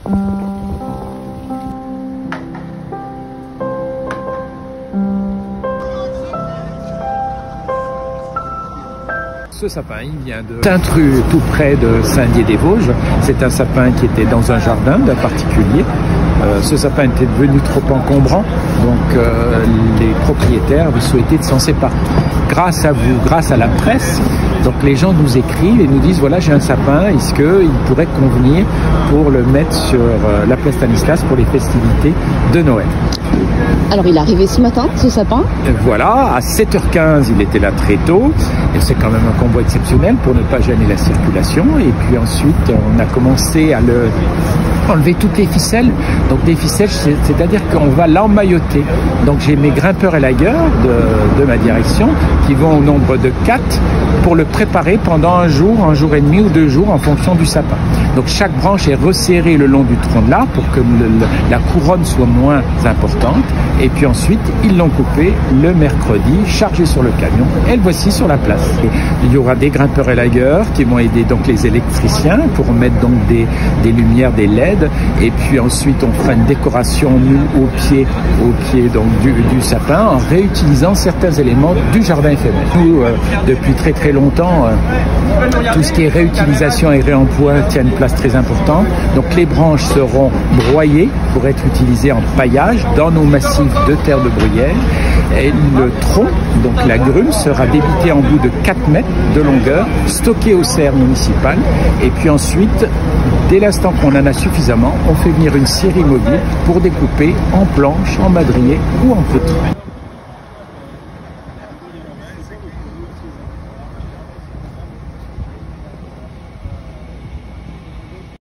Ce sapin, il vient de Saint-Tru, tout près de Saint-Dié-des-Vosges. C'est un sapin qui était dans un jardin d'un particulier. Ce sapin était devenu trop encombrant, donc les propriétaires avaient souhaité de s'en séparer. Grâce à vous, grâce à la presse, donc les gens nous écrivent et nous disent voilà, j'ai un sapin, est-ce qu'il pourrait convenir pour le mettre sur la place Stanislas pour les festivités de Noël. Alors il est arrivé ce matin, ce sapin? Voilà, à 7h15, il était là très tôt. Et c'est quand même un convoi exceptionnel pour ne pas gêner la circulation. Et puis ensuite, on a commencé à enlever toutes les ficelles. Donc des ficelles, c'est-à-dire qu'on va l'emmailloter. Donc j'ai mes grimpeurs élagueurs de ma direction qui vont au nombre de 4 pour le préparer pendant un jour et demi ou 2 jours en fonction du sapin. Donc chaque branche est resserrée le long du tronc de l'arbre pour que la couronne soit moins importante. Et puis ensuite, ils l'ont coupé le mercredi, chargé sur le camion, et le voici sur la place. Et il y aura des grimpeurs élagueurs qui vont aider donc les électriciens pour mettre donc des lumières, des LED. Et puis ensuite, on fera une décoration nous au pied donc du sapin en réutilisant certains éléments du jardin éphémère. Nous, depuis très longtemps, tout ce qui est réutilisation et réemploi tient une place très importante. Donc les branches seront broyées pour être utilisées en paillage dans nos massifs de terre de bruyère. Et le tronc, donc la grume, sera débité en bout de 4 mètres de longueur, stocké aux serres municipales. Et puis ensuite, dès l'instant qu'on en a suffisamment, on fait venir une scierie mobile pour découper en planches, en madrier ou en poutre.